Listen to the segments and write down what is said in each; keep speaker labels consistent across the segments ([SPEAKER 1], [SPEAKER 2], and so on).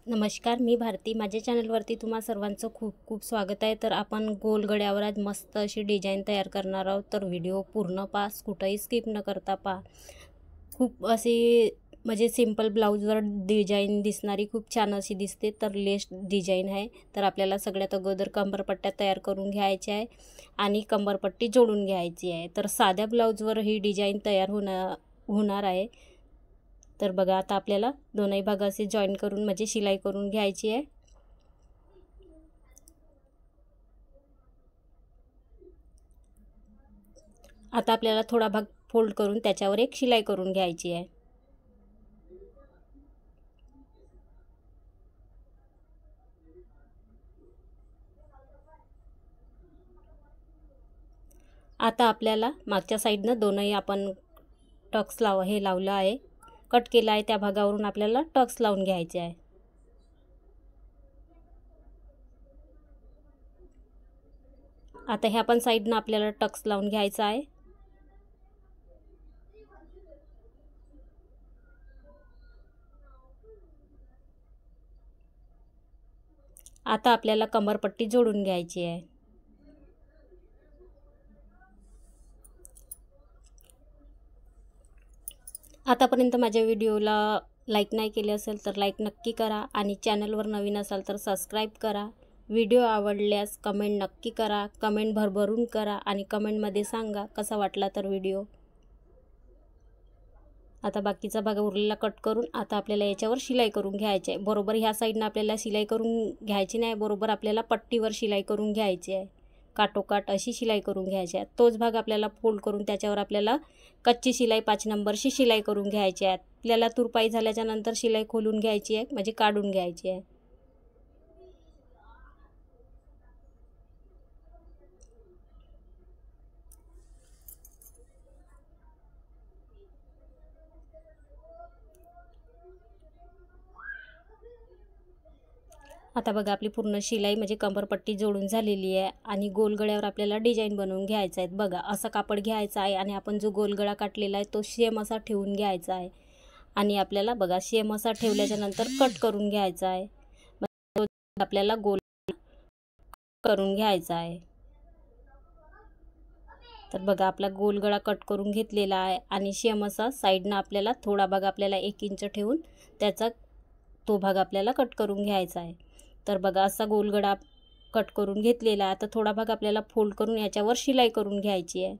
[SPEAKER 1] नमस्कार, मी भारती. माझ्या चॅनलवरती तुम्हा सर्वांचं खूप खूप स्वागत आहे. तर आपण गोल गड्यावर आज मस्त अशी डिझाईन तयार करणार आहोत. तर व्हिडिओ पूर्ण पहा, कुठंही स्किप न करता पहा. खूप अशी म्हणजे सिंपल ब्लाऊजवर डिझाईन दिसणारी खूप छान अशी दिसते. तर लेस डिझाईन आहे. तर आपल्याला सगळ्यात अगोदर कंबरपट्ट्या तयार करून घ्यायच्या आहे आणि कंबरपट्टी जोडून घ्यायची आहे. तर साध्या ब्लाऊजवर ही डिझाईन तयार होणार आहे. तर बघा, आता आपल्याला दोनही भाग असे जॉईन करून म्हणजे शिलाई करून घ्यायची आहे. आता आपल्याला थोडा भाग फोल्ड करून त्याच्यावर एक शिलाई करून घ्यायची आहे. आता आपल्याला मागच्या साईडनं दोनही आपण टक्स लावलं आहे, कट केला आहे. त्या भागावरून आपल्याला टक्स लावून घ्यायचे आहे. आता ह्या पण साईडनं आपल्याला टक्स लावून घ्यायचा आहे. आता आपल्याला कंबरपट्टी जोडून घ्यायची आहे. आतापर्यंत माझ्या व्हिडिओला लाईक नाही केले असेल तर लाईक नक्की करा आणि चॅनलवर नवीन असाल तर सबस्क्राईब करा. व्हिडिओ आवडल्यास कमेंट नक्की करा, कमेंट भरभरून करा आणि कमेंटमध्ये सांगा कसा वाटला तर व्हिडिओ. आता बाकीचा भाग उरलेला कट करून आता आपल्याला याच्यावर शिलाई करून घ्यायची आहे. बरोबर ह्या साईडनं आपल्याला शिलाई करून घ्यायची नाही, बरोबर आपल्याला पट्टीवर शिलाई करून घ्यायची आहे. काटोकाट अशी शिलाई करून घ्यायची आहे. तोच भाग आपल्याला फोल्ड करून त्याच्यावर आपल्याला कच्ची शिलाई 5 नंबरची शिलाई करून घ्यायची आहे. आपल्याला तुरपाई झाल्याच्या नंतर शिलाई खोलून घ्यायची आहे, म्हणजे काढून घ्यायची आहे. आता बघा, आपली पूर्ण शिलाई म्हणजे कंबरपट्टी जोडून झालेली आहे आणि गोलगड्यावर आपल्याला डिझाईन बनवून घ्यायचं आहे. बघा, असं कापड घ्यायचं आहे आणि आपण जो गोलगडा काटलेला आहे तो सेम असा ठेवून घ्यायचा आहे आणि आपल्याला बघा सेम असा ठेवल्याच्या नंतर कट करून घ्यायचा आहे. आपल्याला गोल करून घ्यायचा आहे. तर बघा, आपला गोलगडा कट करून घेतलेला आहे आणि सेम असा साईडनं आपल्याला थोडा भाग आपल्याला 1 इंच ठेवून त्याचा तो भाग आपल्याला कट करून घ्यायचा आहे. तर बघा, असा गोलगडा कट करून घेतलेला आहे. आता थोडा भाग आपल्याला फोल्ड करून याच्यावर शिलाई करून घ्यायची आहे.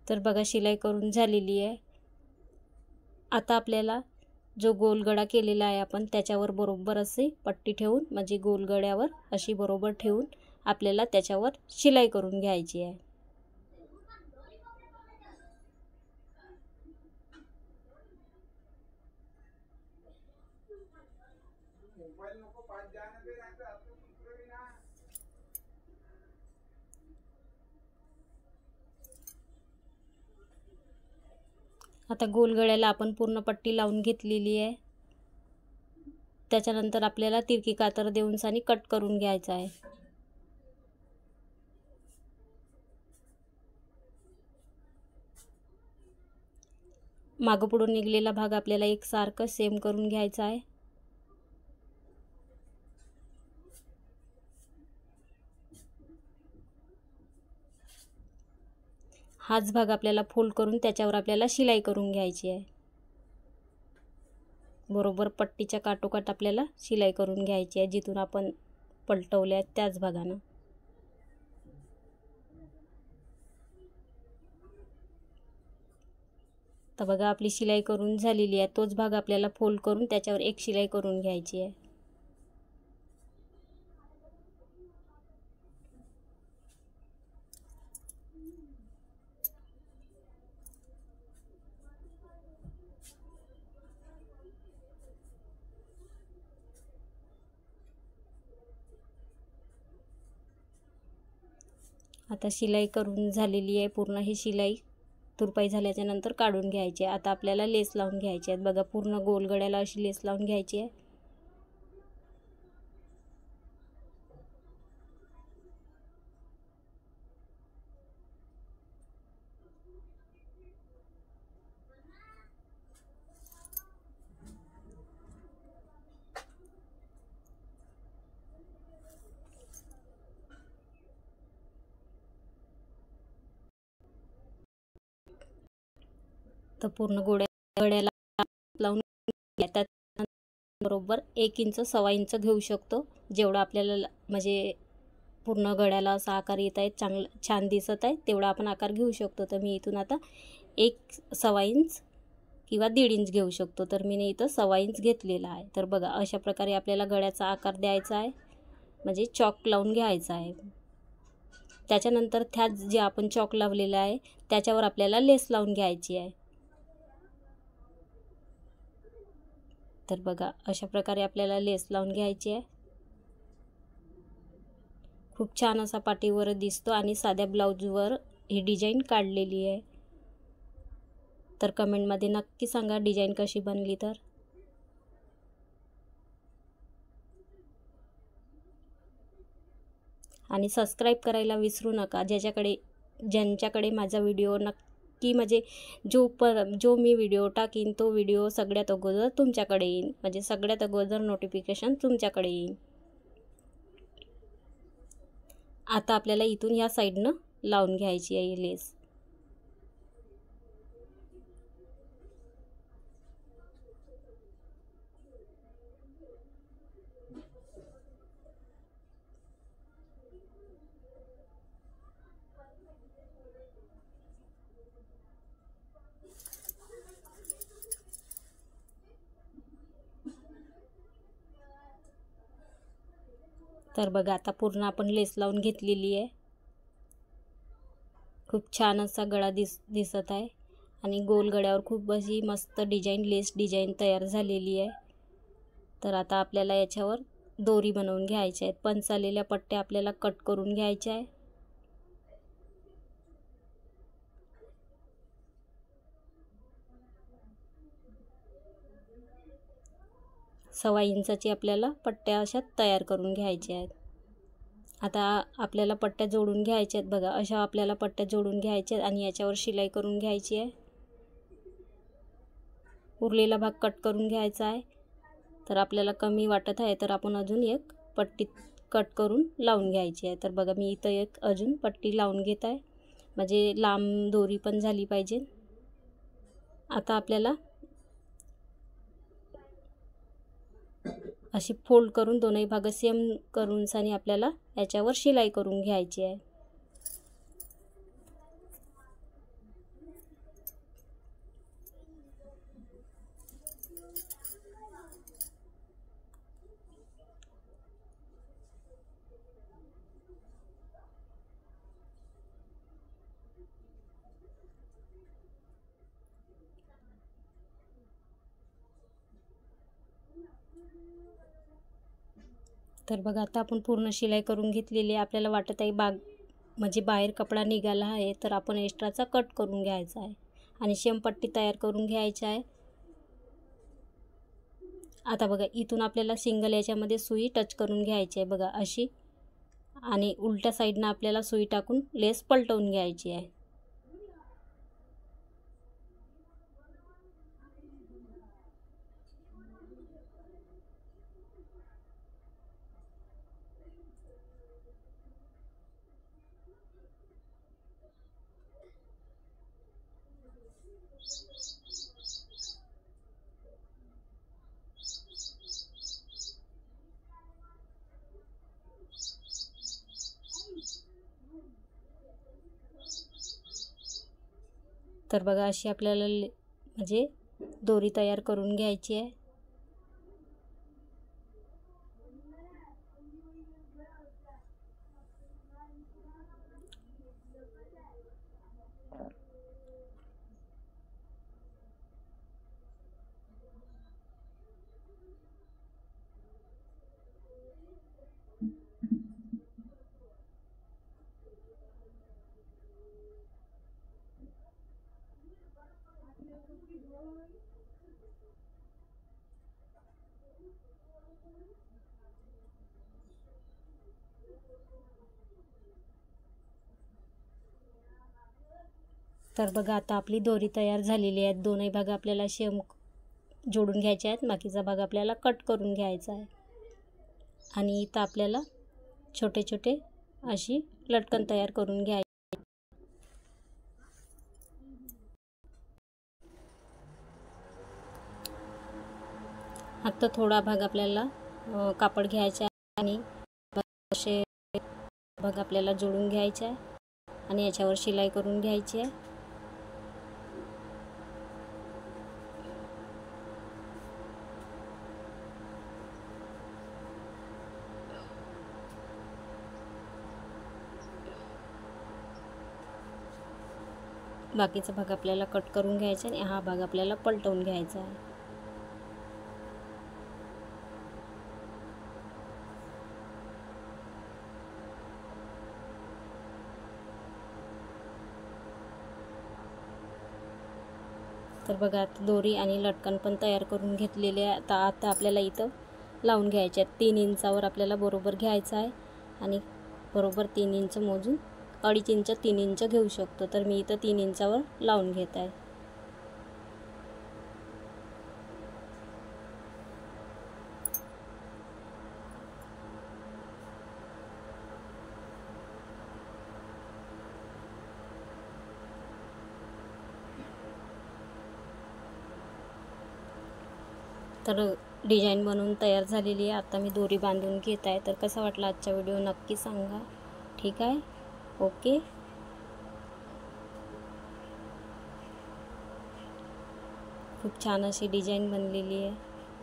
[SPEAKER 1] तर बघा, शिलाई करून झालेली आहे. आता आपल्याला जो गोलगडा केलेला आहे आपण त्याच्यावर बरोबर असे पट्टी ठेवून म्हणजे गोलगड्यावर अशी बरोबर ठेवून आपल्याला त्याच्यावर शिलाई करून घ्यायची आहे. आता गोलगड्याला आपण पूर्ण पट्टी लावून घेतलेली आहे. त्याच्यानंतर आपल्याला तिरकी कातर देऊन सानी कट करून घ्यायचा आहे. मागं पुढून निघलेला भाग आपल्याला एकसारखं सेम करून घ्यायचा आहे. हाच भाग आपल्याला फोल्ड करून त्याच्यावर आपल्याला शिलाई करून घ्यायची आहे. बरोबर पट्टीच्या काटोकाट आपल्याला शिलाई करून घ्यायची आहे, जिथून आपण पलटवल्या त्याच भागानं. तर बघा, आपली शिलाई करून झालेली आहे. तोच भाग आपल्याला फोल्ड करून त्याच्यावर एक शिलाई करून घ्यायची आहे. आता शिलाई करून झालेली आहे पूर्ण. ही शिलाई तुरपाई झाल्याच्या नंतर काढून घ्यायची आहे. आता आपल्याला लेस लावून घ्यायची आहे. बघा, पूर्ण गोलगड्याला अशी लेस लावून घ्यायची आहे. तर पूर्ण गळ्याला लावून त्यात बरोबर 1 इंच 1.25 इंच घेऊ शकतो, जेवढा आपल्याला म्हणजे पूर्ण गळ्याला असा आकार येत आहे, छान दिसत आहे तेवढा आपण आकार घेऊ शकतो. तर मी इथून आता 1.25 इंच किंवा 1.5 इंच घेऊ शकतो. तर मी इथं 1.25 इंच घेतलेला आहे. तर बघा अशा प्रकारे आपल्याला गळ्याचा आकार द्यायचा आहे, म्हणजे चॉक लावून घ्यायचा आहे. त्याच्यानंतर त्यात जे आपण चॉक लावलेला आहे त्याच्यावर आपल्याला लेस लावून घ्यायची आहे. तर बघा अशा प्रकारे आपल्याला लेस लावून घ्यायची आहे. खूप छान असा पाठीवर दिसतो आणि साध्या ब्लाऊजवर ही डिझाईन काढलेली आहे. तर कमेंटमध्ये नक्की सांगा डिझाईन कशी बनली तर. आणि सबस्क्राईब करायला विसरू नका. ज्यांच्याकडे माझा व्हिडिओ नक्की म्हणजे जो मी व्हिडिओ टाकीन तो व्हिडिओ सगळ्यात अगोदर तुमच्याकडे येईल, म्हणजे सगळ्यात अगोदर नोटिफिकेशन तुमच्याकडे येईल. आता आपल्याला इथून या साईडनं लावून घ्यायची आहे लेस. तर बघा आता पूर्ण आपण लेस लावून घेतलेली आहे. खूप छान असा गळा दिसत आहे आणि गोल गळ्यावर खूप अशी मस्त लेस डिझाईन तयार झालेली आहे. तर आता आपल्याला याच्यावर दोरी बनवून घ्यायच्या आहेत. पंच आलेल्या पट्ट्या आपल्याला कट करून घ्यायच्या आहे. सव्वा इंचाची आपल्याला पट्ट्या अशा तयार करून घ्यायच्या आहेत. आता आपल्याला पट्ट्या जोडून घ्यायच्या आहेत. बघा अशा आपल्याला पट्ट्या जोडून घ्यायच्या आहेत आणि याच्यावर शिलाई करून घ्यायची आहे. उरलेला भाग कट करून घ्यायचा आहे. तर आपल्याला कमी वाटत आहे तर आपण अजून एक पट्टी कट करून लावून घ्यायची आहे. तर बघा मी इथं एक अजून पट्टी लावून घेत आहे, म्हणजे लांब दोरी पण झाली पाहिजे. आता आपल्याला अशी फोल्ड करून दोनही भाग सेम करून सानी आपल्याला याच्यावर शिलाई करून घ्यायची आहे. तर बघा आता आपण पूर्ण शिलाई करून घेतलेली आहे. आपल्याला वाटत आहे म्हणजे बाहेर कपडा निघाला आहे तर आपण एक्स्ट्राचा कट करून घ्यायचा आहे आणि शेमपट्टी तयार करून घ्यायची आहे. आता बघा इथून आपल्याला सिंगल याच्यामध्ये सुई टच करून घ्यायची आहे बघा अशी, आणि उलट्या साईडनं आपल्याला सुई टाकून लेस पलटवून घ्यायची आहे. तर बघा अशी आपल्याला म्हणजे दोरी तयार करून घ्यायची आहे. तर बघा आता आपली दोरी तयार झालेली आहे. दोनही भाग आपल्याला शेम जोडून घ्यायचे आहेत, बाकीचा भाग आपल्याला कट करून घ्यायचा आहे. आणि इथं आपल्याला छोटे छोटे अशी लटकन तयार करून घ्यायची. आता थोडा भाग आपल्याला कापड घ्यायचा आहे आणि असे भाग आपल्याला जोडून घ्यायचा आहे आणि याच्यावर शिलाई करून घ्यायची आहे. बाकीचा भाग आपल्याला कट करून घ्यायचा आणि हा भाग आपल्याला पलटवून घ्यायचा आहे. तर बघा आता दोरी आणि लटकन पण तयार करून घेतलेले आहे. आता आपल्याला इथं लावून घ्यायचे आहेत. 3 इंचावर आपल्याला बरोबर घ्यायचं आहे आणि बरोबर 3 इंच मोजून 2.5 इंच 3 इंच घेऊ शकतो. तर मी इथं 3 इंचावर लावून घेत आहे. तर डिझाईन बनवून तयार झालेली आहे. आता मी दोरी बांधून घेत आहे. तर कसा वाटला आजचा व्हिडिओ नक्की सांगा. ठीक आहे, ओके. खूप छान अशी डिझाईन बनलेली आहे.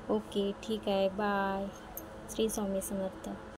[SPEAKER 1] ओके, ठीक आहे, बाय. श्री स्वामी समर्थ.